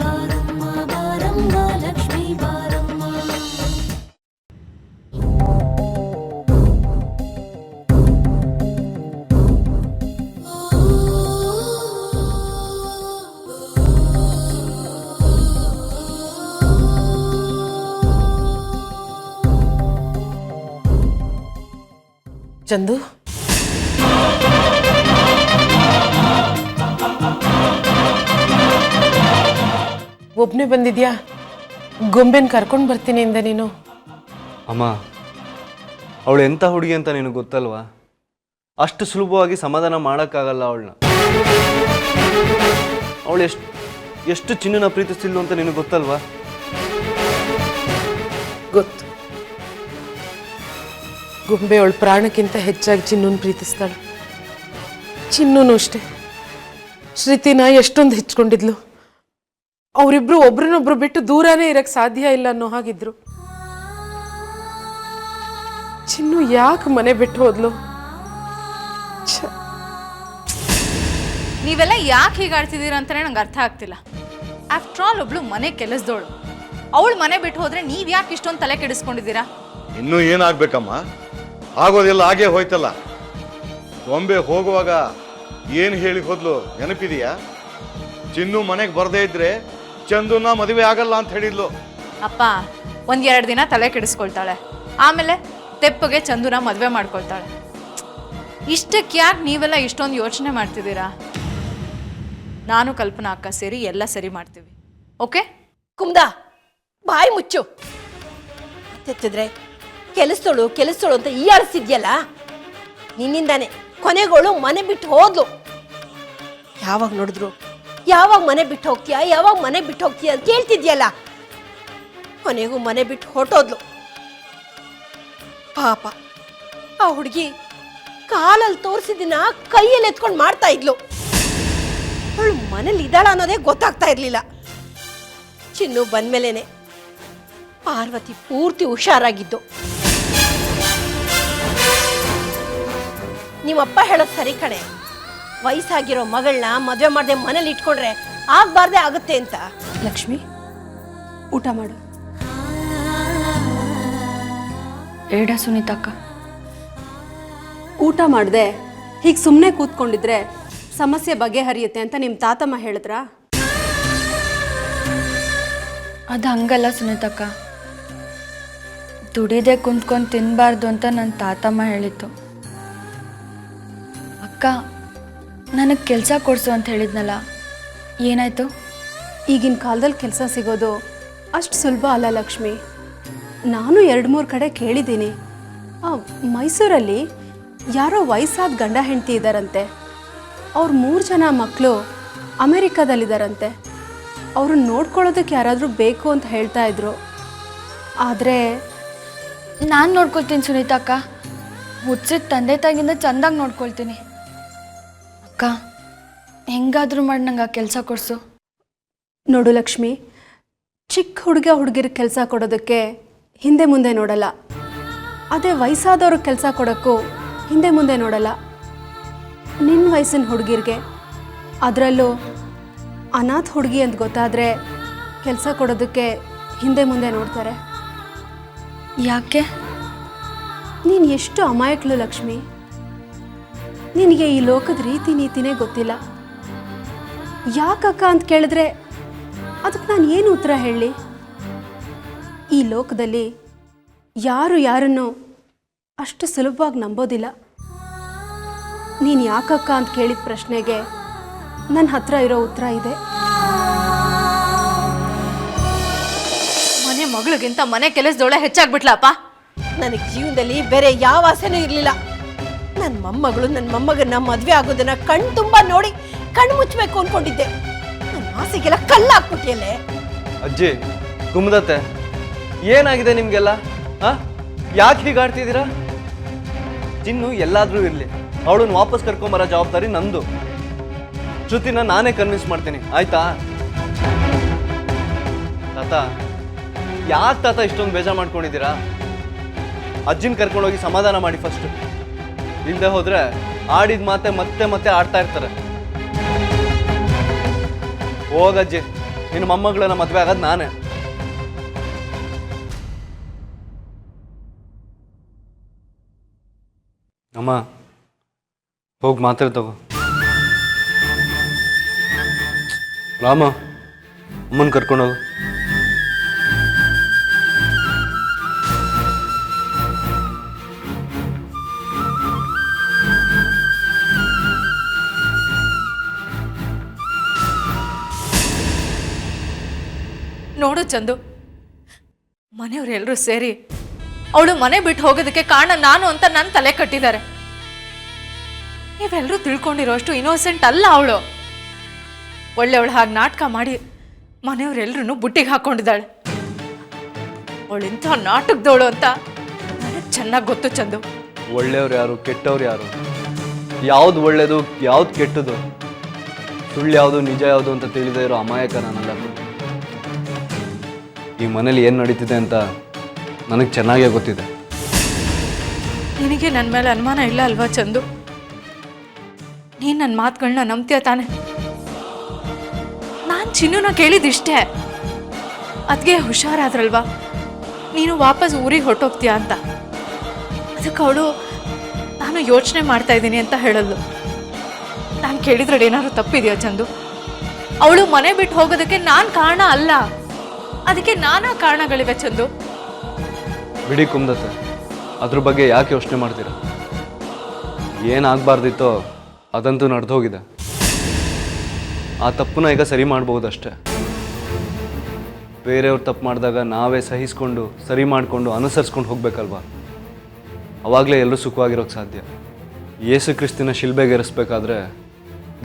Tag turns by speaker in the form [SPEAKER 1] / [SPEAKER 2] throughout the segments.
[SPEAKER 1] ಬಾರಮ್ಮ ಬಾರಮ್ಮ ಲಕ್ಷ್ಮೀ ಬಾರಮ್ಮ.
[SPEAKER 2] ಚಂದು, ಒಬ್ನೇ ಬಂದಿದ್ಯಾ? ಗೊಂಬೆನ್ ಕರ್ಕೊಂಡು ಬರ್ತೀನಿ ಇಂದ ನೀನು.
[SPEAKER 3] ಅಮ್ಮ, ಅವಳು ಎಂಥ ಹುಡುಗಿ ಅಂತ ನಿನಗೆ ಗೊತ್ತಲ್ವಾ? ಅಷ್ಟು ಸುಲಭವಾಗಿ ಸಮಾಧಾನ ಮಾಡೋಕ್ಕಾಗಲ್ಲ ಅವಳನ್ನ. ಅವಳು ಎಷ್ಟು ಚಿನ್ನನ ಪ್ರೀತಿಸ್ತಿದ್ಲು ಅಂತ ನಿನಗೆ ಗೊತ್ತಲ್ವಾ?
[SPEAKER 2] ಗೊತ್ತು. ಗೊಂಬೆ ಅವಳ ಪ್ರಾಣಕ್ಕಿಂತ ಹೆಚ್ಚಾಗಿ ಚಿನ್ನೂನ್ ಪ್ರೀತಿಸ್ತಾಳೆ. ಚಿನ್ನೂನು ಅಷ್ಟೇ. ಶ್ರುತಿನ ಎಷ್ಟೊಂದು ಹೆಚ್ಕೊಂಡಿದ್ಲು. ಅವರಿಬ್ರು ಒಬ್ರನ್ನೊಬ್ರು ಬಿಟ್ಟು ದೂರನೇ ಇರಕ್ಕೆ ಸಾಧ್ಯ ಇಲ್ಲ ಅನ್ನೋ ಹಾಗಿದ್ರು. ಚಿನ್ನು ಯಾಕೆ ಮನೆ ಬಿಟ್ಟು ಹೋದ್ಲು?
[SPEAKER 4] ನೀವೆಲ್ಲ ಯಾಕೆ ಹೀಗಾಡ್ತಿದ್ದೀರಾ ಅಂತಾನೆ ನಂಗೆ ಅರ್ಥ ಆಗ್ತಿಲ್ಲ. ಆಫ್ಟರ್ ಆಲ್ ಒಬ್ಳು ಮನೆ ಕೆಲಸದೋಳು, ಅವಳು ಮನೆ ಬಿಟ್ಟು ಹೋದ್ರೆ ನೀವ್ ಯಾಕೆ ಇಷ್ಟೊಂದು ತಲೆ ಕೆಡಿಸ್ಕೊಂಡಿದ್ದೀರಾ?
[SPEAKER 5] ಇನ್ನೂ ಏನಾಗ್ಬೇಕಮ್ಮ? ಆಗೋದೆಲ್ಲ ಹಾಗೆ ಹೋಯ್ತಲ್ಲ. ಗೊಂಬೆ ಹೋಗುವಾಗ ಏನು ಹೇಳಿ ಹೋದ್ಲು ನೆನಪಿದೆಯಾ? ಚಿನ್ನು ಮನೆಗೆ ಬರದೇ ಇದ್ರೆ ಚಂದುನ ಮದುವೆ ಆಗಲ್ಲ ಅಂತ ಹೇಳಿದ್ಲು.
[SPEAKER 4] ಅಪ್ಪ 1-2 ದಿನ ತಲೆ ಕೆಡಿಸ್ಕೊಳ್ತಾಳೆ, ಆಮೇಲೆ ತೆಪ್ಪಗೆ ಚಂದುನ ಮದುವೆ ಮಾಡ್ಕೊಳ್ತಾಳೆ. ಇಷ್ಟಕ್ಕೆ ಯಾಕೆ ನೀವೆಲ್ಲ ಇಷ್ಟೊಂದು ಯೋಚನೆ ಮಾಡ್ತಿದ್ದೀರಾ? ನಾನು ಕಲ್ಪನಾ ಅಕ್ಕ ಸೇರಿ ಎಲ್ಲ ಸರಿ ಮಾಡ್ತೀವಿ, ಓಕೆ?
[SPEAKER 6] ಕುಮ್ದಾ, ಬಾಯಿ ಮುಚ್ಚು. ತೆತ್ತಿದ್ರೆ ಕೆಲಸದೋಳು ಅಂತ ಈ ಆಡಿಸಿದ್ಯಲ್ಲ, ನಿನ್ನಿಂದಾನೆ ಕೊನೆಗೋಳು ಮನೆ ಬಿಟ್ಟು ಹೋದ್ಲು. ಯಾವಾಗ ನೋಡಿದ್ರು ಯಾವಾಗ ಮನೆ ಬಿಟ್ಟು ಹೋಗ್ತೀಯಾ ಅಂತ ಕೇಳ್ತಿದ್ಯಲ್ಲ, ಕೊನೆಗೂ ಮನೆ ಬಿಟ್ಟು ಹೊರಟೋದ್ಲು. ಪಾಪ ಆ ಹುಡುಗಿ ಕಾಲಲ್ಲಿ ತೋರಿಸಿದಿನ ಕೈಯಲ್ಲಿ ಎತ್ಕೊಂಡು ಮಾಡ್ತಾ ಇದ್ಲು. ಅವಳು ಮನೇಲಿ ಇದ್ದಾಳ ಅನ್ನೋದೇ ಗೊತ್ತಾಗ್ತಾ ಇರ್ಲಿಲ್ಲ. ಚಿನ್ನು ಬಂದ್ಮೇಲೆನೆ ಪಾರ್ವತಿ ಪೂರ್ತಿ ಹುಷಾರಾಗಿದ್ದು. ನಿಮ್ಮಪ್ಪ ಹೇಳೋದು ಸರಿ ಕಣೆ, ವಯಸ್ಸಾಗಿರೋ ಮಗಳನ್ನ ಮದುವೆ ಮಾಡದೆ ಮನೇಲಿ ಇಟ್ಕೊಂಡ್ರೆ ಆಗ್ಬಾರ್ದೆ ಆಗುತ್ತೆ ಅಂತ.
[SPEAKER 7] ಲಕ್ಷ್ಮಿ, ಊಟ ಮಾಡು. ಏಡ ಸುನೀತಕ್ಕ, ಊಟ ಮಾಡದೆ ಹೀಗೆ ಸುಮ್ಮನೆ ಕೂತ್ಕೊಂಡಿದ್ರೆ ಸಮಸ್ಯೆ ಬಗೆಹರಿಯುತ್ತೆ ಅಂತ ನಿಮ್ಮ ತಾತಮ್ಮ ಹೇಳಿದ್ರಾ?
[SPEAKER 8] ಅದು ಹಂಗಲ್ಲ ಸುನೀತಕ್ಕ, ದುಡಿದೆ ಕುಂತ್ಕೊಂಡು ತಿನ್ನಬಾರ್ದು ಅಂತ ನನ್ನ ತಾತಮ್ಮ ಹೇಳಿತ್ತು. ಅಕ್ಕ, ನನಗೆ ಕೆಲಸ ಕೊಡಿಸು ಅಂತ ಹೇಳಿದ್ನಲ್ಲ, ಏನಾಯಿತು?
[SPEAKER 7] ಈಗಿನ ಕಾಲದಲ್ಲಿ ಕೆಲಸ ಸಿಗೋದು ಅಷ್ಟು ಸುಲಭ ಅಲ್ಲ ಲಕ್ಷ್ಮಿ. ನಾನು 2-3 ಕಡೆ ಕೇಳಿದ್ದೀನಿ. ಮೈಸೂರಲ್ಲಿ ಯಾರೋ ವಯಸ್ಸಾದ ಗಂಡ ಹೆಂಡತಿ ಇದ್ದಾರಂತೆ. ಅವ್ರ 3 ಜನ ಮಕ್ಕಳು ಅಮೇರಿಕಾದಲ್ಲಿದ್ದಾರಂತೆ. ಅವ್ರನ್ನ ನೋಡ್ಕೊಳ್ಳೋದಕ್ಕೆ ಯಾರಾದರೂ ಬೇಕು ಅಂತ ಹೇಳ್ತಾ ಇದ್ರು. ಆದರೆ
[SPEAKER 8] ನಾನು ನೋಡ್ಕೊಳ್ತೀನಿ ಸುನೀತಕ್ಕ, ಹುಚ್ಚಿದ ತಂದೆ ತಾಯಿಗಿಂತ ಚೆಂದಾಗಿ ನೋಡ್ಕೊಳ್ತೀನಿ. ಅಕ್ಕ, ಹೆಂಗಾದರೂ ಮಾಡಿ ನಂಗೆ ಆ ಕೆಲಸ ಕೊಡಿಸು.
[SPEAKER 7] ನೋಡು ಲಕ್ಷ್ಮಿ, ಚಿಕ್ಕ ಹುಡುಗಿರಿಗೆ ಕೆಲಸ ಕೊಡೋದಕ್ಕೆ ಹಿಂದೆ ಮುಂದೆ ನೋಡಲ್ಲ. ಅದೇ ವಯಸ್ಸಾದವ್ರಿಗೆ ಕೆಲಸ ಕೊಡೋಕ್ಕೂ ಹಿಂದೆ ಮುಂದೆ ನೋಡಲ್ಲ. ನಿನ್ನ ವಯಸ್ಸಿನ ಹುಡುಗಿರಿಗೆ, ಅದರಲ್ಲೂ ಅನಾಥ ಹುಡುಗಿ ಅಂತ ಗೊತ್ತಾದರೆ ಕೆಲಸ ಕೊಡೋದಕ್ಕೆ ಹಿಂದೆ ಮುಂದೆ ನೋಡ್ತಾರೆ.
[SPEAKER 8] ಯಾಕೆ?
[SPEAKER 7] ನೀನು ಎಷ್ಟು ಅಮಾಯಕಳು ಲಕ್ಷ್ಮಿ. ನಿನಗೆ ಈ ಲೋಕದ ರೀತಿ ನೀತಿನೇ ಗೊತ್ತಿಲ್ಲ. ಯಾಕಕ್ಕ ಅಂತ ಕೇಳಿದ್ರೆ ಅದಕ್ಕೆ ನಾನು ಏನು ಉತ್ತರ ಹೇಳಲಿ? ಈ ಲೋಕದಲ್ಲಿ ಯಾರನ್ನು ಅಷ್ಟು ಸುಲಭವಾಗಿ ನಂಬೋದಿಲ್ಲ. ನೀನು ಯಾಕಕ್ಕ ಅಂತ ಕೇಳಿದ ಪ್ರಶ್ನೆಗೆ ನನ್ನ ಹತ್ರ ಇರೋ ಉತ್ತರ ಇದೆ.
[SPEAKER 4] ಮನೆ ಮಗಳಿಗಿಂತ ಮನೆ ಕೆಲಸದೊಳೆ ಹೆಚ್ಚಾಗ್ಬಿಟ್ಲಪ್ಪ.
[SPEAKER 6] ನನಗೆ ಜೀವನದಲ್ಲಿ ಬೇರೆ ಯಾವ ಆಸೆನೂ ಇರಲಿಲ್ಲ. ನನ್ನ ಮೊಮ್ಮಗನ್ನ ಮದುವೆ ಆಗೋದನ್ನ ಕಣ್ ತುಂಬ ನೋಡಿ ಕಣ್ಣು ಮುಚ್ಚಬೇಕು ಅನ್ಕೊಂಡಿದ್ದೆ. ನನ್ನ ಆಸೆಗೆಲ್ಲ ಕಲ್ಲು ಹಾಕ್ಬಿಟ್ಟಿಯಲ್ಲೇ.
[SPEAKER 3] ಅಜ್ಜಿ, ಕುಮುದತ್ತೆ, ಏನಾಗಿದೆ ನಿಮ್ಗೆಲ್ಲ? ಯಾಕೆ ಹೀಗಾಡ್ತಿದ್ದೀರಾ? ಚಿನ್ನು ಎಲ್ಲಾದ್ರೂ ಇರಲಿ, ಅವಳನ್ನ ವಾಪಸ್ ಕರ್ಕೊಂಬರೋ ಜವಾಬ್ದಾರಿ ನಂದು. ಶ್ರುತಿನ ನಾನೇ ಕನ್ವಿನ್ಸ್ ಮಾಡ್ತೀನಿ, ಆಯ್ತಾ? ತಾತ, ಯಾಕೆ ತಾತ ಇಷ್ಟೊಂದು ಬೇಜಾರು ಮಾಡ್ಕೊಂಡಿದ್ದೀರಾ? ಅಜ್ಜಿನ ಕರ್ಕೊಂಡೋಗಿ ಸಮಾಧಾನ ಮಾಡಿ ಫಸ್ಟ್. ಇಲ್ಲದೆ ಹೋದ್ರೆ ಆಡಿದ ಮಾತೆ ಮತ್ತೆ ಮತ್ತೆ ಆಡ್ತಾ ಇರ್ತಾರೆ. ಹೋಗಜ್ಜಿ, ಇನ್ನು ಮೊಮ್ಮಗಳನ್ನ ಮದುವೆ ಆಗೋದು ನಾನೇ. ಅಮ್ಮ ಹೋಗಿ ಮಾತ್ರೆ ತಗೋ. ರಾಮ ಅಮ್ಮನ ಕರ್ಕೊಂಡೋಗು.
[SPEAKER 4] ನೋಡು ಚಂದು, ಮನೆಯವರೆಲ್ಲರೂ ಸೇರಿ ಅವಳು ಮನೆ ಬಿಟ್ಟು ಹೋಗೋದಕ್ಕೆ ಕಾರಣ ನಾನು ಅಂತ ನನ್ನ ತಲೆ ಕಟ್ಟಿದ್ದಾರೆ. ನೀವೆಲ್ಲರೂ ತಿಳ್ಕೊಂಡಿರೋ ಅಷ್ಟು ಇನ್ನೋಸೆಂಟ್ ಅಲ್ಲ ಅವಳು. ಒಳ್ಳೆಯವಳು ಹಾಗೆ ನಾಟಕ ಮಾಡಿ ಮನೆಯವರೆಲ್ಲರೂ ಬುಟ್ಟಿಗೆ ಹಾಕೊಂಡಿದ್ದಾಳೆ. ಅವಳಿಂಥ ನಾಟಕದವಳು ಅಂತ ನನಗೆ ಚೆನ್ನಾಗಿ ಗೊತ್ತು ಚಂದು.
[SPEAKER 3] ಒಳ್ಳೆಯವ್ರು ಯಾರು, ಕೆಟ್ಟವ್ರು ಯಾರು, ಯಾವ್ದು ಒಳ್ಳೇದು ಯಾವ್ದು ಕೆಟ್ಟದು, ಸುಳ್ಳು ಯಾವುದು ನಿಜ ಯಾವುದು ಅಂತ ತಿಳಿದೇ ಇರೋ ಅಮಾಯಕ ನಾನಲ್ಲ. ಈ ಮನೇಲಿ ಏನು ನಡೀತಿದೆ ಅಂತ ನನಗೆ ಚೆನ್ನಾಗೇ ಗೊತ್ತಿದೆ.
[SPEAKER 4] ನಿನಗೆ ನನ್ನ ಮೇಲೆ ಅನುಮಾನ ಇಲ್ಲ ಅಲ್ವಾ ಚಂದು? ನೀನು ನನ್ನ ಮಾತುಗಳನ್ನ ನಂಬ್ತೀಯ ತಾನೆ? ನಾನು ಚಿನ್ನೂನ ಕೇಳಿದಿಷ್ಟೇ, ಅದಕ್ಕೆ ಹುಷಾರಾದ್ರಲ್ವಾ ನೀನು ವಾಪಸ್ ಊರಿಗೆ ಹೊರಟೋಗ್ತೀಯ ಅಂತ. ಅದಕ್ಕೆ ಅವಳು ನಾನು ಯೋಚನೆ ಮಾಡ್ತಾ ಇದ್ದೀನಿ ಅಂತ ಹೇಳಲ್ಲು. ನಾನು ಕೇಳಿದ್ರಲ್ಲಿ ಏನಾದ್ರು ತಪ್ಪಿದೆಯಾ ಚಂದು? ಅವಳು ಮನೆ ಬಿಟ್ಟು ಹೋಗೋದಕ್ಕೆ ನಾನು ಕಾರಣ ಅಲ್ಲ, ಅದಕ್ಕೆ ನಾನಾ ಕಾರಣಗಳಿವೆ ಚಂದು.
[SPEAKER 3] ಬಿಡಿ ಕುಮ್ದತ್ತೆ, ಅದ್ರ ಬಗ್ಗೆ ಯಾಕೆ ಯೋಚನೆ ಮಾಡ್ತೀರ? ಏನಾಗಬಾರ್ದಿತ್ತೋ ಅದಂತೂ ನಡೆದೋಗಿದೆ. ಆ ತಪ್ಪನ್ನ ಈಗ ಸರಿ ಮಾಡ್ಬೋದಷ್ಟೆ. ಬೇರೆಯವ್ರು ತಪ್ಪು ಮಾಡಿದಾಗ ನಾವೇ ಸಹಿಸ್ಕೊಂಡು ಸರಿ ಮಾಡಿಕೊಂಡು ಅನುಸರಿಸ್ಕೊಂಡು ಹೋಗ್ಬೇಕಲ್ವಾ? ಅವಾಗಲೇ ಎಲ್ಲರೂ ಸುಖವಾಗಿರೋಕ್ಕೆ ಸಾಧ್ಯ. ಯೇಸು ಕ್ರಿಸ್ತಿನ ಶಿಲ್ಬೆಗೇರಿಸ್ಬೇಕಾದ್ರೆ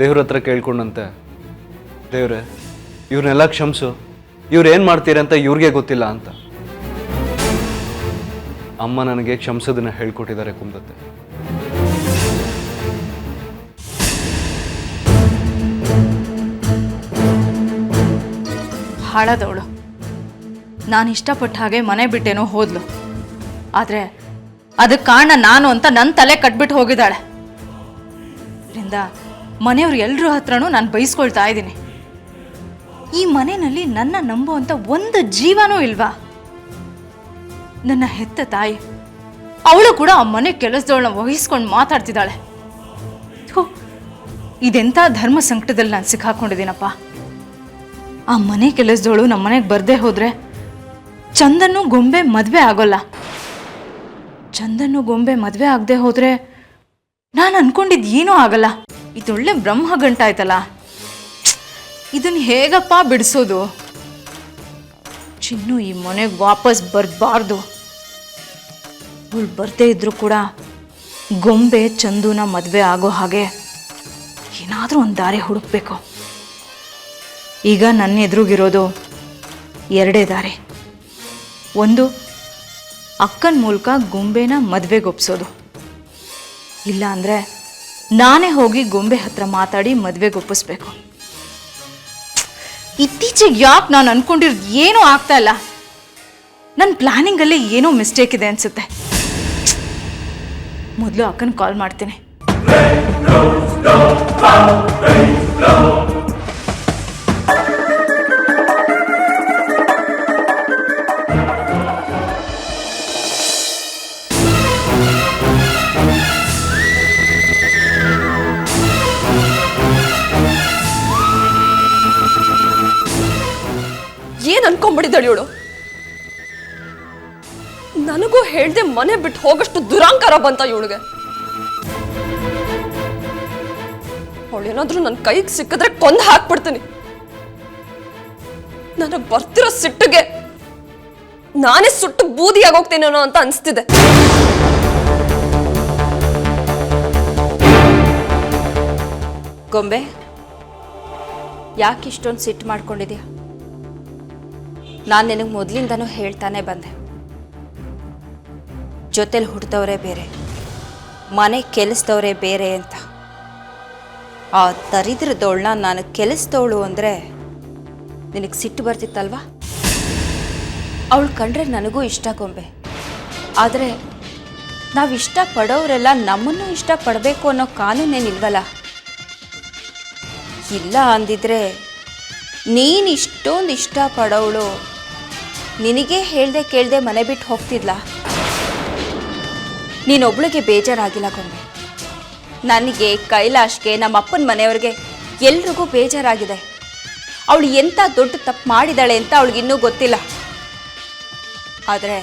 [SPEAKER 3] ದೇವ್ರ ಹತ್ರ ಕೇಳ್ಕೊಂಡಂತೆ, ದೇವ್ರೆ ಇವ್ರನ್ನೆಲ್ಲ ಕ್ಷಮಿಸು, ಇವ್ರು ಏನು ಮಾಡ್ತೀರ ಅಂತ ಇವ್ರಿಗೆ ಗೊತ್ತಿಲ್ಲ ಅಂತ. ಅಮ್ಮ ನನಗೆ ಕ್ಷಮಿಸೋದನ್ನ ಹೇಳ್ಕೊಟ್ಟಿದ್ದಾರೆ ಕುಮ್ದತ್ತೆ.
[SPEAKER 4] ಹಾಳಾದವಳು. ನಾನು ಇಷ್ಟಪಟ್ಟ ಹಾಗೆ ಮನೆ ಬಿಟ್ಟೇನೋ ಹೋದ್ಲು, ಆದರೆ ಅದಕ್ಕೆ ಕಾರಣ ನಾನು ಅಂತ ನನ್ನ ತಲೆ ಕಟ್ಬಿಟ್ಟು ಹೋಗಿದ್ದಾಳೆ. ಇದರಿಂದ ಮನೆಯವ್ರು ಎಲ್ಲರ ಹತ್ರನೂ ನಾನು ಬೈಸ್ಕೊಳ್ತಾ ಇದ್ದೀನಿ. ಈ ಮನೆಯಲ್ಲಿ ನನ್ನ ನಂಬುವಂಥ ಒಂದು ಜೀವನೂ ಇಲ್ವಾ? ನನ್ನ ಹೆತ್ತ ತಾಯಿ ಅವಳು ಕೂಡ ಆ ಮನೆ ಕೆಲಸದವಳನ್ನ ವಹಿಸ್ಕೊಂಡು ಮಾತಾಡ್ತಿದ್ದಾಳೆ. ಇದೆಂಥ ಧರ್ಮ ಸಂಕಟದಲ್ಲಿ ನಾನು ಸಿಕ್ಕಾಕೊಂಡಿದ್ದೀನಪ್ಪ. ಆ ಮನೆ ಕೆಲಸದವಳು ನಮ್ಮ ಮನೆಗೆ ಬರದೇ ಹೋದರೆ ಚಂದನ್ನು ಗೊಂಬೆ ಮದುವೆ ಆಗೋಲ್ಲ. ಚಂದನ್ನು ಗೊಂಬೆ ಮದುವೆ ಆಗದೆ ಹೋದರೆ ನಾನು ಅನ್ಕೊಂಡಿದ್ದು ಏನೂ ಆಗಲ್ಲ. ಇದೊಳ್ಳೆ ಬ್ರಹ್ಮ ಗಂಟಾಯ್ತಲ್ಲ, ಇದನ್ನು ಹೇಗಪ್ಪ ಬಿಡಿಸೋದು? ಚಿನ್ನು ಈ ಮನೆಗೆ ವಾಪಸ್ ಬರಬಾರ್ದು. ಅವಳು ಬರದೇ ಇದ್ರೂ ಕೂಡ ಗೊಂಬೆ ಚಂದುನ ಮದುವೆ ಆಗೋ ಹಾಗೆ ಏನಾದರೂ ಒಂದು ದಾರಿ ಹುಡುಕ್ಬೇಕು. ಈಗ ನನ್ನ ಎದುರುಗಿರೋದು ಎರಡೇ ದಾರಿ. ಒಂದು, ಅಕ್ಕನ ಮೂಲಕ ಗೊಂಬೆನ ಮದುವೆಗೊಪ್ಸೋದು. ಇಲ್ಲ ಅಂದರೆ ನಾನೇ ಹೋಗಿ ಗೊಂಬೆ ಹತ್ರ ಮಾತಾಡಿ ಮದುವೆಗೊಪ್ಪಿಸ್ಬೇಕು. ಇತ್ತೀಚೆಗೆ ಯಾಕೆ ನಾನು ಅನ್ಕೊಂಡಿರೋದು ಏನೂ ಆಗ್ತಾ ಇಲ್ಲ. ನನ್ನ ಪ್ಲಾನಿಂಗಲ್ಲಿ ಏನೋ ಮಿಸ್ಟೇಕ್ ಇದೆ ಅನ್ಸುತ್ತೆ. ಮೊದಲು ಅಕ್ಕನ ಕಾಲ್ ಮಾಡ್ತೀನಿ.
[SPEAKER 9] ಏನ್ ಅನ್ಕೊಂಡ್ಬಿಟ್ಟಿದ್ದಾಳೆ ಇವಳು? ನನಗೂ ಹೇಳ್ದೆ ಮನೆ ಬಿಟ್ಟು ಹೋಗಷ್ಟು ದುರಾಂಕಾರ ಬಂತ ಇವಳಿಗೆ. ಅವಳೇನಾದ್ರೂ ನನ್ನ ಕೈಗೆ ಸಿಕ್ಕಿದ್ರೆ ಕೊಂದು ಹಾಕ್ಬಿಡ್ತೀನಿ. ನನಗ್ ಬರ್ತಿರೋ ಸಿಟ್ಟಿಗೆ ನಾನೇ ಸುಟ್ಟು ಬೂದಿ ಆಗೋಗ್ತೇನೇನೋ ಅಂತ ಅನ್ಸ್ತಿದೆ.
[SPEAKER 10] ಗೊಂಬೆ, ಯಾಕೆ ಇಷ್ಟೊಂದು ಸಿಟ್ಟು ಮಾಡ್ಕೊಂಡಿದ್ಯಾ? ನಾನು ನಿನಗೆ ಮೊದಲಿಂದನೂ ಹೇಳ್ತಾನೆ ಬಂದೆ, ಜೊತೆಲಿ ಹುಟ್ಟಿದವರೇ ಬೇರೆ, ಮನೆ ಕೆಲಸದವರೇ ಬೇರೆ ಅಂತ. ಆ ದರಿದ್ರದವಳನ್ನ ನಾನು ಕೆಲಸದವಳು ಅಂದರೆ ನಿನಗೆ ಸಿಟ್ಟು ಬರ್ತಿತ್ತಲ್ವಾ? ಅವಳು ಕಂಡ್ರೆ ನನಗೂ ಇಷ್ಟ ಗೊಂಬೆ. ಆದರೆ ನಾವು ಇಷ್ಟಪಡೋರೆಲ್ಲ ನಮ್ಮನ್ನು ಇಷ್ಟಪಡಬೇಕು ಅನ್ನೋ ಕಾನೂನೇನಿಲ್ವಲ್ಲ. ಇಲ್ಲ ಅಂದಿದ್ರೆ ನೀನು ಇಷ್ಟೊಂದು ಇಷ್ಟಪಡೋಳು ನಿನಗೆ ಹೇಳ್ದೆ ಕೇಳ್ದೆ ಮನೆ ಬಿಟ್ಟು ಹೋಗ್ತಿದ್ಲ? ನೀನೊಬ್ಳಿಗೆ ಬೇಜಾರಾಗಿಲ್ಲ ಗೊಂಬೆ. ನನಗೆ, ಕೈಲಾಶ್ಗೆ, ನಮ್ಮ ಅಪ್ಪನ ಮನೆಯವ್ರಿಗೆ ಎಲ್ರಿಗೂ ಬೇಜಾರಾಗಿದೆ. ಅವಳು ಎಂಥ ದೊಡ್ಡ ತಪ್ಪು ಮಾಡಿದಾಳೆ ಅಂತ ಅವಳಿಗಿನ್ನೂ ಗೊತ್ತಿಲ್ಲ. ಆದರೆ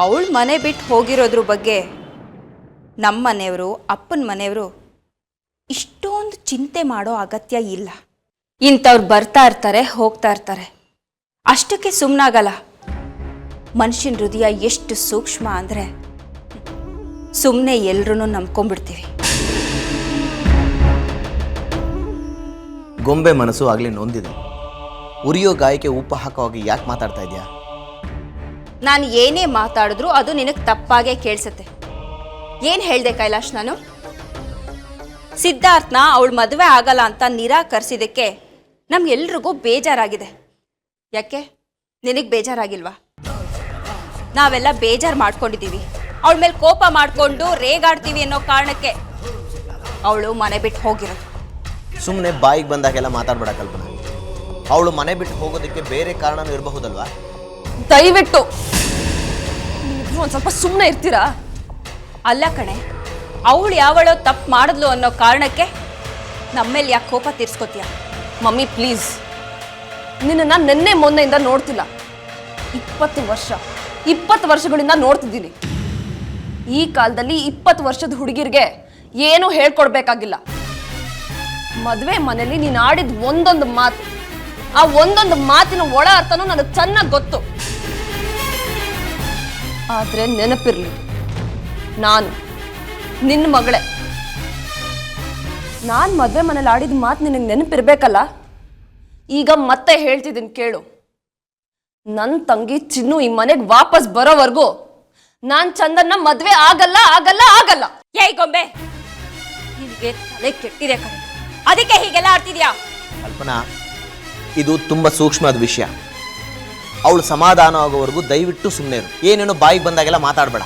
[SPEAKER 10] ಅವಳು ಮನೆ ಬಿಟ್ಟು ಹೋಗಿರೋದ್ರ ಬಗ್ಗೆ ನಮ್ಮ ಮನೆಯವರು, ಅಪ್ಪನ ಮನೆಯವರು ಇಷ್ಟೊಂದು ಚಿಂತೆ ಮಾಡೋ ಅಗತ್ಯ ಇಲ್ಲ. ಇಂಥವ್ರು ಬರ್ತಾ ಇರ್ತಾರೆ, ಹೋಗ್ತಾ ಇರ್ತಾರೆ, ಅಷ್ಟಕ್ಕೆ ಸುಮ್ಮನಾಗಲ್ಲ. ಮನುಷ್ಯನ ಹೃದಯ ಎಷ್ಟು ಸೂಕ್ಷ್ಮ ಅಂದರೆ ಸುಮ್ಮನೆ ಎಲ್ರೂ ನಂಬ್ಕೊಂಡ್ಬಿಡ್ತೀವಿ.
[SPEAKER 11] ಗೊಂಬೆ ಮನಸ್ಸು ಆಗಲಿ ನೊಂದಿದೆ. ಉರಿಯೋ ಗಾಯಕ್ಕೆ ಉಪ್ಪು ಹಾಕೋವಾಗಿ ಯಾಕೆ ಮಾತಾಡ್ತಾ ಇದೆಯಾ?
[SPEAKER 10] ನಾನು ಏನೇ ಮಾತಾಡಿದ್ರು ಅದು ನಿನಗೆ ತಪ್ಪಾಗೆ ಕೇಳಿಸುತ್ತೆ. ಏನು ಹೇಳಿದೆ ಕೈಲಾಶ್? ನಾನು ಸಿದ್ಧಾರ್ಥನ ಅವಳು ಮದುವೆ ಆಗಲ್ಲ ಅಂತ ನಿರಾಕರಿಸಿದ್ದಕ್ಕೆ ನಮ್ಗೆಲ್ರಿಗೂ ಬೇಜಾರಾಗಿದೆ. ಯಾಕೆ ನಿನಗೆ ಬೇಜಾರಾಗಿಲ್ವಾ? ನಾವೆಲ್ಲ ಬೇಜಾರು ಮಾಡ್ಕೊಂಡಿದ್ದೀವಿ. ಅವಳ ಮೇಲೆ ಕೋಪ ಮಾಡಿಕೊಂಡು ರೇಗಾಡ್ತೀವಿ ಅನ್ನೋ ಕಾರಣಕ್ಕೆ ಅವಳು ಮನೆ ಬಿಟ್ಟು ಹೋಗಿರೋದು.
[SPEAKER 11] ಸುಮ್ಮನೆ ಬಾಯಿಗೆ ಬಂದಾಗೆಲ್ಲ ಮಾತಾಡ್ಬೇಡ ಕಲ್ಪನಾ. ಅವಳು ಮನೆ ಬಿಟ್ಟು ಹೋಗೋದಕ್ಕೆ ಬೇರೆ ಕಾರಣನೂ ಇರಬಹುದಲ್ವಾ?
[SPEAKER 9] ದಯವಿಟ್ಟು ಒಂದು ಸ್ವಲ್ಪ ಸುಮ್ಮನೆ ಇರ್ತೀರಾ?
[SPEAKER 10] ಅಲ್ಲ ಕಣೆ, ಅವಳು ಯಾವಳೋ ತಪ್ಪು ಮಾಡಿದ್ಲು ಅನ್ನೋ ಕಾರಣಕ್ಕೆ ನಮ್ಮೇಲೆ ಯಾಕೆ ಕೋಪ ತೀರ್ಸ್ಕೊತೀಯ?
[SPEAKER 9] ಮಮ್ಮಿ ಪ್ಲೀಸ್, ನಿನ್ನನ್ನು ನಿನ್ನೆ ಮೊನ್ನೆಯಿಂದ ನೋಡ್ತಿಲ್ಲ. 20 ವರ್ಷಗಳಿಂದ ನೋಡ್ತಿದ್ದೀನಿ. ಈ ಕಾಲದಲ್ಲಿ 20 ವರ್ಷದ ಹುಡುಗಿರಿಗೆ ಏನೂ ಹೇಳ್ಕೊಡ್ಬೇಕಾಗಿಲ್ಲ. ಮದುವೆ ಮನೇಲಿ ನೀನು ಆಡಿದ ಒಂದೊಂದು ಮಾತು, ಆ ಒಂದೊಂದು ಮಾತಿನ ಒಳ ಅರ್ಥನೂ ನನಗೆ ಚೆನ್ನಾಗಿ ಗೊತ್ತು. ಆದರೆ ನೆನಪಿರ್ಲಿ, ನಾನು ನಿನ್ನ ಮಗಳೇ. ನಾನು ಮದುವೆ ಮನೇಲಿ ಆಡಿದ ಮಾತು ನಿನಗೆ ನೆನಪಿರ್ಬೇಕಲ್ಲ. ಈಗ ಮತ್ತೆ ಹೇಳ್ತಿದ್ದೀನಿ ಕೇಳು. ನನ್ನ ತಂಗಿ ಚಿನ್ನು ಈ ಮನೆಗೆ ವಾಪಸ್ ಬರೋವರೆಗೂ ನಾನು ಚಂದನ್ನ ಮದುವೆ ಆಗಲ್ಲ ಆಗಲ್ಲ ಆಗಲ್ಲ.
[SPEAKER 10] ಏಯ್ ಗೊಂಬೆ, ನಿನಗೆ ತಲೆ ಕೆಟ್ಟಿದೆ ಕಣೆ, ಅದಕ್ಕೆ ಹೀಗೆಲ್ಲ ಆಡ್ತಿದ್ಯಾ?
[SPEAKER 11] ಕಲ್ಪನಾ, ಇದು ತುಂಬ ಸೂಕ್ಷ್ಮವಾದ ವಿಷಯ. ಅವಳು ಸಮಾಧಾನ ಆಗೋವರೆಗೂ ದಯವಿಟ್ಟು ಸುಮ್ಮನೆ ಇರು. ಏನೇನೋ ಬಾಯಿಗೆ ಬಂದಾಗೆಲ್ಲ ಮಾತಾಡಬೇಡ.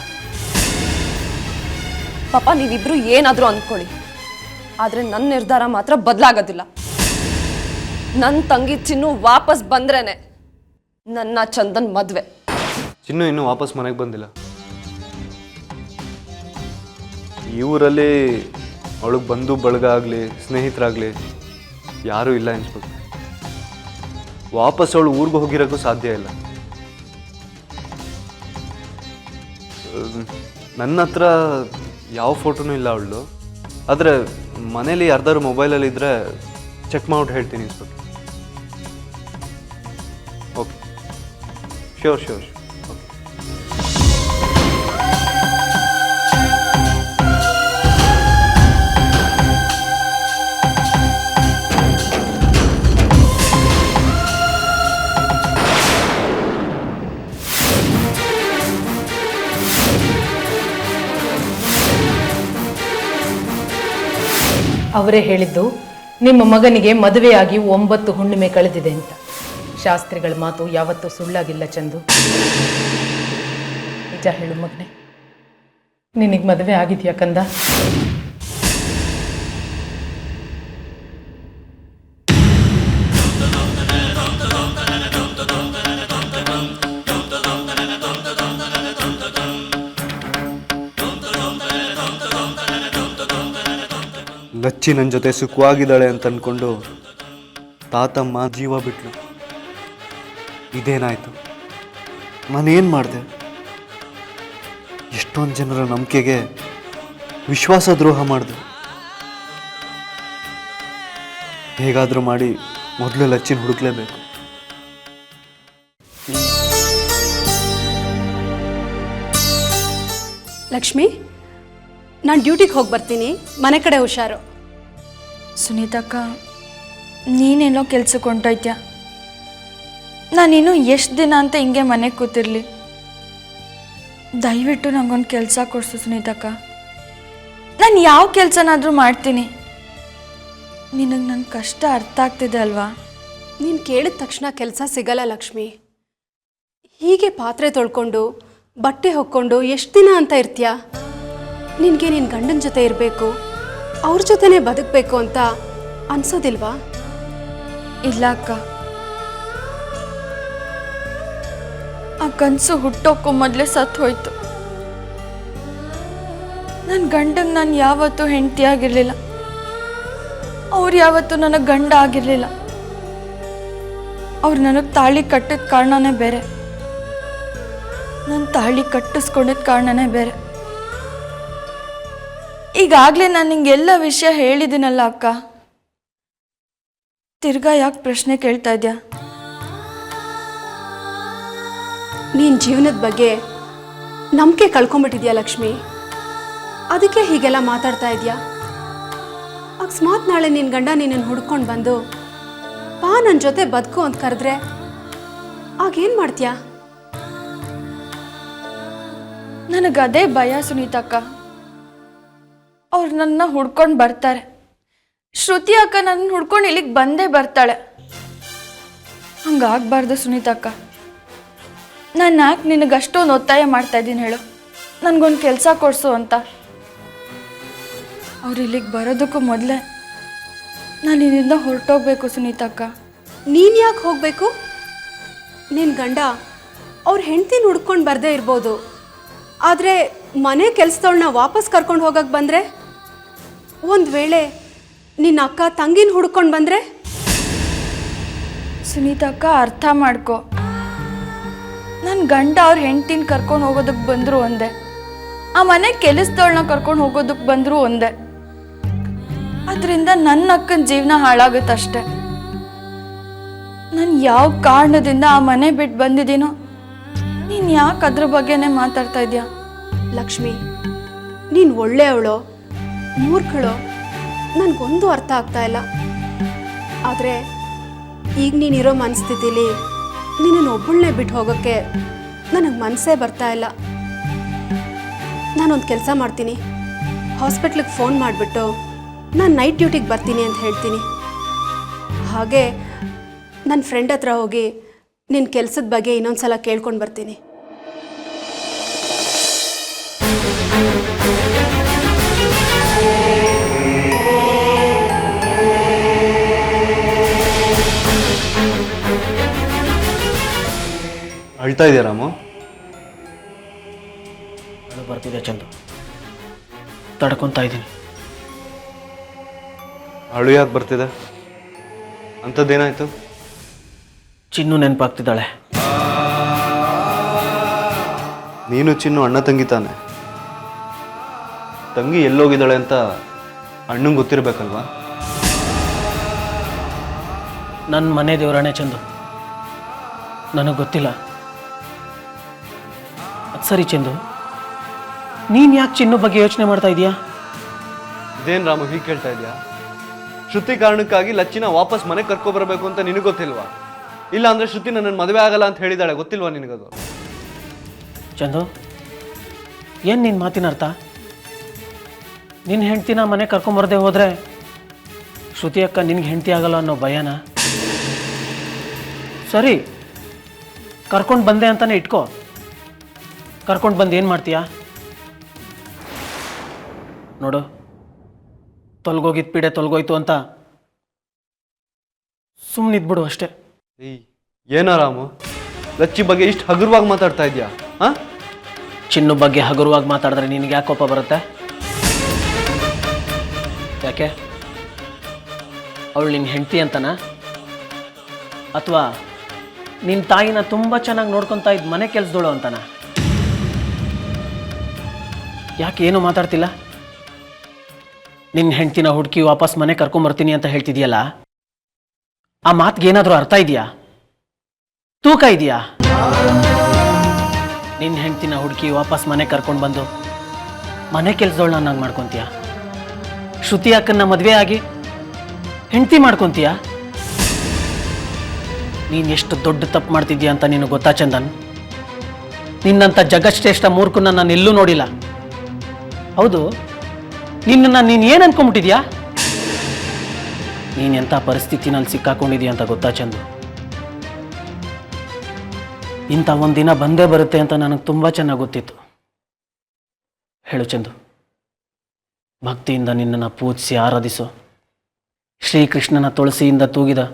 [SPEAKER 9] ಪಾಪ ನೀವಿಬ್ರು ಏನಾದರೂ ಅಂದ್ಕೊಳ್ಳಿ, ಆದರೆ ನನ್ನ ನಿರ್ಧಾರ ಮಾತ್ರ ಬದಲಾಗೋದಿಲ್ಲ. ನನ್ನ ತಂಗಿ ಚಿನ್ನು ವಾಪಸ್ ಬಂದ್ರೇನೆ ನನ್ನ ಚಂದನ್ ಮದುವೆ.
[SPEAKER 3] ಚಿನ್ನು ಇನ್ನೂ ವಾಪಸ್ ಮನೆಗೆ ಬಂದಿಲ್ಲ. ಈ ಊರಲ್ಲಿ ಅವಳಿಗೆ ಬಂಧು ಬಳಗ ಆಗಲಿ ಸ್ನೇಹಿತರಾಗಲಿ ಯಾರೂ ಇಲ್ಲ ಅನ್ಸ್ಬೇಕು. ವಾಪಸ್ ಅವಳು ಊರಿಗೆ ಹೋಗಿರೋಕ್ಕೂ ಸಾಧ್ಯ ಇಲ್ಲ. ನನ್ನ ಹತ್ರ ಯಾವ ಫೋಟೋನೂ ಇಲ್ಲ ಅವಳು. ಆದರೆ ಮನೇಲಿ ಯಾರ್ದಾರು ಮೊಬೈಲಲ್ಲಿ ಇದ್ದರೆ ಚೆಕ್ ಮಾಡ್ಬಿಟ್ಟು ಹೇಳ್ತೀನಿ inspector. Okay, sure sure sure.
[SPEAKER 2] ಅವರೇ ಹೇಳಿದ್ದು ನಿಮ್ಮ ಮಗನಿಗೆ ಮದುವೆಯಾಗಿ 9 ಹುಣ್ಣಿಮೆ ಕಳೆದಿದೆ ಅಂತ. ಶಾಸ್ತ್ರಿಗಳ ಮಾತು ಯಾವತ್ತೂ ಸುಳ್ಳಾಗಿಲ್ಲ ಚಂದು. ನಿಜ ಹೇಳು ಮಗನೆ, ನಿನಗೆ ಮದುವೆ ಆಗಿದೆಯಾ ಕಂದ?
[SPEAKER 3] ಲಚ್ಚಿ ನನ್ನ ಜೊತೆ ಸುಖವಾಗಿದ್ದಾಳೆ ಅಂತ ಅಂದ್ಕೊಂಡು ತಾತಮ್ಮ ಜೀವ ಬಿಟ್ಲು. ಇದೇನಾಯಿತು? ನಾನೇನು ಮಾಡಿದೆ? ಎಷ್ಟೊಂದು ಜನರ ನಂಬಿಕೆಗೆ ವಿಶ್ವಾಸ ದ್ರೋಹ ಮಾಡಿದೆ. ಹೇಗಾದರೂ ಮಾಡಿ ಮೊದಲು ಲಚ್ಚಿನ ಹುಡುಕ್ಲೇಬೇಕು.
[SPEAKER 7] ಲಕ್ಷ್ಮಿ, ನಾನು ಡ್ಯೂಟಿಗೆ ಹೋಗಿ ಬರ್ತೀನಿ. ಮನೆ ಕಡೆ ಹುಷಾರು.
[SPEAKER 8] ಸುನೀತಕ್ಕ, ನೀನೇನೋ ಕೆಲ್ಸಕ್ಕೆ ಹೊಂಟೋಯ್ತ್ಯಾ? ನಾನಿನ್ನೂ ಎಷ್ಟು ದಿನ ಅಂತ ಹಿಂಗೆ ಮನೆಗೆ ಕೂತಿರ್ಲಿ? ದಯವಿಟ್ಟು ನಂಗೊಂದು ಕೆಲಸ ಕೊಡಿಸು ಸುನೀತಕ್ಕ. ನಾನು ಯಾವ ಕೆಲಸನಾದರೂ ಮಾಡ್ತೀನಿ. ನಿನಗೆ ನನ್ನ ಕಷ್ಟ ಅರ್ಥ ಆಗ್ತಿದೆ ಅಲ್ವಾ?
[SPEAKER 7] ನೀನು ಕೇಳಿದ ತಕ್ಷಣ ಕೆಲಸ ಸಿಗಲ್ಲ ಲಕ್ಷ್ಮಿ. ಹೀಗೆ ಪಾತ್ರೆ ತೊಳ್ಕೊಂಡು ಬಟ್ಟೆ ಹೊಕ್ಕೊಂಡು ಎಷ್ಟು ದಿನ ಅಂತ ಇರ್ತೀಯಾ? ನಿನಗೆ ನಿನ್ನ ಗಂಡನ ಜೊತೆ ಇರಬೇಕು, ಅವ್ರ ಜೊತೆನೇ ಬದುಕಬೇಕು ಅಂತ ಅನ್ಸೋದಿಲ್ವಾ?
[SPEAKER 8] ಇಲ್ಲ ಅಕ್ಕ, ಆ ಕನಸು ಹುಟ್ಟೋಕ್ಕೂ ಮೊದಲೇ ಸತ್ತು ಹೋಯ್ತು. ನನ್ನ ಗಂಡಂಗೆ ನಾನು ಯಾವತ್ತೂ ಹೆಂಡತಿ ಆಗಿರಲಿಲ್ಲ, ಅವ್ರು ಯಾವತ್ತೂ ನನಗೆ ಗಂಡ ಆಗಿರಲಿಲ್ಲ. ಅವ್ರು ನನಗೆ ತಾಳಿ ಕಟ್ಟಿದ ಕಾರಣನೇ ಬೇರೆ, ನಾನು ತಾಳಿ ಕಟ್ಟಿಸ್ಕೊಂಡಿದ್ದ ಕಾರಣನೇ ಬೇರೆ. ಈಗಾಗಲೇ ನಾನು ನಿಂಗೆಲ್ಲ ವಿಷಯ ಹೇಳಿದ್ದೀನಲ್ಲ ಅಕ್ಕ, ತಿರ್ಗಾ ಯಾಕೆ ಪ್ರಶ್ನೆ ಕೇಳ್ತಾ ಇದ್ಯಾ?
[SPEAKER 7] ನೀನು ಜೀವನದ ಬಗ್ಗೆ ನಂಬಿಕೆ ಕಳ್ಕೊಂಬಿಟ್ಟಿದ್ಯಾ ಲಕ್ಷ್ಮಿ, ಅದಕ್ಕೆ ಹೀಗೆಲ್ಲ ಮಾತಾಡ್ತಾ ಇದೆಯಾ? ಅಕಸ್ಮಾತ್ ನಾಳೆ ನಿನ್ನ ಗಂಡ ನಿನ್ನನ್ನು ಹುಡ್ಕೊಂಡು ಬಂದು ಬಾ ನನ್ನ ಜೊತೆ ಬದುಕು ಅಂತ ಕರೆದ್ರೆ ಆಗೇನು ಮಾಡ್ತೀಯಾ?
[SPEAKER 8] ನನಗದೇ ಭಯ ಸುನೀತಕ್ಕ. ಅವ್ರು ನನ್ನ ಹುಡ್ಕೊಂಡು ಬರ್ತಾರೆ, ಶ್ರುತಿ ಅಕ್ಕ ನನ್ನ ಹುಡ್ಕೊಂಡು ಇಲ್ಲಿಗೆ ಬಂದೇ ಬರ್ತಾಳೆ. ಹಂಗಾಗಬಾರ್ದು ಸುನೀತಕ್ಕ. ನಾನು ಯಾಕೆ ನಿನಗೆ ಅಷ್ಟೊಂದು ಒತ್ತಾಯ ಮಾಡ್ತಾ ಇದ್ದೀನಿ ಹೇಳು, ನನಗೊಂದು ಕೆಲಸ ಕೊಡಿಸು ಅಂತ. ಅವ್ರು ಇಲ್ಲಿಗೆ ಬರೋದಕ್ಕೂ ಮೊದಲೇ ನಾನು ಇಲ್ಲಿಂದ ಹೊರಟೋಗ್ಬೇಕು ಸುನೀತಕ್ಕ.
[SPEAKER 7] ನೀನು ಯಾಕೆ ಹೋಗಬೇಕು? ನಿನ್ನ ಗಂಡ ಅವ್ರ ಹೆಂಡ್ತಿನ ಹುಡ್ಕೊಂಡು ಬರದೇ ಇರ್ಬೋದು, ಆದರೆ ಮನೆ ಕೆಲಸದವಳನ್ನ ವಾಪಸ್ ಕರ್ಕೊಂಡು ಹೋಗಕ್ಕೆ ಬಂದರೆ, ಒಂದು ವೇಳೆ ನಿನ್ನ ಅಕ್ಕ ತಂಗಿನ ಹುಡ್ಕೊಂಡು ಬಂದರೆ?
[SPEAKER 8] ಸುನೀತಕ್ಕ ಅರ್ಥ ಮಾಡ್ಕೊ, ನನ್ನ ಗಂಡ ಅವ್ರ ಹೆಂಡ್ತಿನ ಕರ್ಕೊಂಡು ಹೋಗೋದಕ್ಕೆ ಬಂದರೂ ಒಂದೇ, ಆ ಮನೆ ಕೆಲಸದವಳನ್ನ ಕರ್ಕೊಂಡು ಹೋಗೋದಕ್ಕೆ ಬಂದರೂ ಒಂದೇ. ಅದರಿಂದ ನನ್ನ ಅಕ್ಕನ ಜೀವನ ಹಾಳಾಗುತ್ತಷ್ಟೆ. ನಾನು ಯಾವ ಕಾರಣದಿಂದ ಆ ಮನೆ ಬಿಟ್ಟು ಬಂದಿದ್ದೀನೋ, ನೀನು ಯಾಕೆ ಅದ್ರ ಬಗ್ಗೆನೇ ಮಾತಾಡ್ತಾ ಇದೆಯಾ?
[SPEAKER 7] ಲಕ್ಷ್ಮಿ, ನೀನು ಒಳ್ಳೆಯವಳೋ ಮೂರ್ಖಳೋ ನನಗೊಂದು ಅರ್ಥ ಆಗ್ತಾ ಇಲ್ಲ. ಆದರೆ ಈಗ ನೀನಿರೋ ಮನಸ್ಥಿತಿಲಿ ನಿನ್ನನ್ನು ಒಬ್ಬಳನ್ನೇ ಬಿಟ್ಟು ಹೋಗೋಕ್ಕೆ ನನಗೆ ಮನಸ್ಸೇ ಬರ್ತಾ ಇಲ್ಲ. ನಾನೊಂದು ಕೆಲಸ ಮಾಡ್ತೀನಿ, ಹಾಸ್ಪಿಟ್ಲಿಗೆ ಫೋನ್ ಮಾಡಿಬಿಟ್ಟು ನಾನು ನೈಟ್ ಡ್ಯೂಟಿಗೆ ಬರ್ತೀನಿ ಅಂತ ಹೇಳ್ತೀನಿ. ಹಾಗೆ ನನ್ನ ಫ್ರೆಂಡ್ ಹತ್ರ ಹೋಗಿ ನಿನ್ನ ಕೆಲಸದ ಬಗ್ಗೆ ಇನ್ನೊಂದು ಸಲ ಕೇಳ್ಕೊಂಡು ಬರ್ತೀನಿ.
[SPEAKER 3] ಅಳ್ತಾ ಇದೆಯಾ ರಾಮು?
[SPEAKER 12] ಅದು ಬರ್ತಿದೆ ಚಂದು, ತಡ್ಕೊತಾ ಇದ್ದೀನಿ.
[SPEAKER 3] ಅಳು ಯಾಕೆ ಬರ್ತಿದೆ? ಅಂಥದ್ದೇನಾಯ್ತು?
[SPEAKER 12] ಚಿನ್ನು ನೆನಪಾಗ್ತಿದ್ದಾಳೆ.
[SPEAKER 3] ನೀನು ಚಿನ್ನು ಅಣ್ಣ ತಂಗಿ ತಾನೆ? ತಂಗಿ ಎಲ್ಲೋಗಿದ್ದಾಳೆ ಅಂತ ಅಣ್ಣಂಗೆ ಗೊತ್ತಿರಬೇಕಲ್ವಾ?
[SPEAKER 12] ನನ್ನ ಮನೆ ದೇವರಾಣೆ ಚಂದು, ನನಗೆ ಗೊತ್ತಿಲ್ಲ. ಅದು ಸರಿ ಚಂದು, ನೀನು ಯಾಕೆ ಚಿನ್ನು ಬಗ್ಗೆ ಯೋಚನೆ ಮಾಡ್ತಾ ಇದೀಯಾ?
[SPEAKER 3] ಇದೇನು ರಾಮು ಹೀಗೆ ಕೇಳ್ತಾ ಇದೆಯಾ? ಶ್ರುತಿ ಕಾರಣಕ್ಕಾಗಿ ಲಚ್ಚಿನ ವಾಪಸ್ ಮನೆಗೆ ಕರ್ಕೊಬರ್ಬೇಕು ಅಂತ ನಿನಗೆ ಗೊತ್ತಿಲ್ವಾ? ಇಲ್ಲ ಅಂದರೆ ಶ್ರುತಿ ನನ್ನ ಮದುವೆ ಆಗಲ್ಲ ಅಂತ ಹೇಳಿದಾಳೆ, ಗೊತ್ತಿಲ್ವಾ ನಿನಗದು?
[SPEAKER 12] ಚಂದು, ಏನು ನಿನ್ನ ಮಾತಿನ ಅರ್ಥ? ನಿನ್ನ ಹೆಂಡ್ತಿನ ಮನೆ ಕರ್ಕೊಂಬರದೆ ಹೋದರೆ ಶ್ರುತಿ ಅಕ್ಕ ನಿನಗೆ ಹೆಂಡ್ತಿ ಆಗಲ್ಲ ಅನ್ನೋ ಭಯನಾ? ಸರಿ, ಕರ್ಕೊಂಡು ಬಂದೆ ಅಂತಲೇ ಇಟ್ಕೋ. ಕರ್ಕೊಂಡು ಬಂದು ಏನು ಮಾಡ್ತೀಯಾ? ನೋಡು, ತೊಲಗೋಗಿದ್ದು ಪೀಡೆ ತೊಲಗೋಯ್ತು ಅಂತ ಸುಮ್ಮನಿದ್ಬಿಡು ಅಷ್ಟೇ.
[SPEAKER 3] ಏನೋ ರಾಮು, ಲಚ್ಚಿ ಬಗ್ಗೆ ಇಷ್ಟು ಹಗುರವಾಗಿ ಮಾತಾಡ್ತಾ ಇದೆಯಾ? ಹಾಂ,
[SPEAKER 12] ಚಿನ್ನು ಬಗ್ಗೆ ಹಗುರವಾಗಿ ಮಾತಾಡಿದ್ರೆ ನಿನಗೆ ಯಾಕೆ ಕೋಪ ಬರುತ್ತೆ? ಯಾಕೆ? ಅವಳು ನಿನ್ನ ಹೆಂಡ್ತಿ ಅಂತನಾ? ಅಥವಾ ನಿನ್ನ ತಾಯಿನ ತುಂಬ ಚೆನ್ನಾಗಿ ನೋಡ್ಕೊತಾ ಇದ್ದ ಮನೆ ಕೆಲಸದೋಳು ಅಂತನಾ? ಯಾಕೆ ಏನು ಮಾತಾಡ್ತಿಲ್ಲ? ನಿನ್ನ ಹೆಂಡ್ತಿನ ಹುಡುಕಿ ವಾಪಸ್ ಮನೆ ಕರ್ಕೊಂಬರ್ತೀನಿ ಅಂತ ಹೇಳ್ತಿದ್ಯಲ್ಲ, ಆ ಮಾತಿಗೆ ಏನಾದರೂ ಅರ್ಥ ಇದೆಯಾ? ತೂಕ ಇದೆಯಾ? ನಿನ್ನ ಹೆಂಡ್ತಿನ ಹುಡುಕಿ ವಾಪಸ್ ಮನೆ ಕರ್ಕೊಂಡು ಬಂದು ಮನೆ ಕೆಲಸದವಳನ್ನ ನಾನು ಮಾಡ್ಕೊತೀಯ? ಶ್ರುತಿ ಅಕ್ಕನ್ನ ಮದುವೆ ಆಗಿ ಹೆಂಡ್ತಿ ಮಾಡ್ಕೊತೀಯ? ನೀನು ಎಷ್ಟು ದೊಡ್ಡ ತಪ್ಪು ಮಾಡ್ತಿದ್ಯಾ ಅಂತ ನೀನು ಗೊತ್ತಾ ಚಂದನ್? ನಿನ್ನಂಥ ಜಗಶ್ರೇಷ್ಠ ಮೂರ್ಖನ ನಾನು ಎಲ್ಲೂ ನೋಡಿಲ್ಲ. ಹೌದು, ನಿನ್ನನ್ನು ನೀನು ಏನು ಅನ್ಕೊಂಬಿಟ್ಟಿದ್ಯಾ? ನೀನು ಎಂಥ ಪರಿಸ್ಥಿತಿನಲ್ಲಿ ಸಿಕ್ಕಾಕೊಂಡಿದ್ಯಾ ಅಂತ ಗೊತ್ತಾ ಚಂದು? ಇಂಥ ಒಂದಿನ ಬಂದೇ ಬರುತ್ತೆ ಅಂತ ನನಗೆ ತುಂಬ ಚೆನ್ನಾಗಿ ಗೊತ್ತಿತ್ತು. ಹೇಳು ಚಂದು, ಭಕ್ತಿಯಿಂದ ನಿನ್ನನ್ನು ಪೂಜಿಸಿ ಆರಾಧಿಸು, ಶ್ರೀಕೃಷ್ಣನ ತುಳಸಿಯಿಂದ ತೂಗಿದ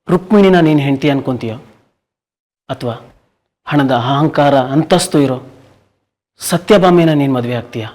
[SPEAKER 12] ರುಕ್ಮಿಣಿನ ನೀನು ಹೆಂಡತಿ ಅನ್ಕೊಂತೀಯೋ ಅಥವಾ ಹಣದ ಅಹಂಕಾರ ಅಂತಸ್ತು ಇರೋ ಸತ್ಯಭಾಮೆನ ನೀನು ಮದುವೆ ಆಗ್ತೀಯಾ?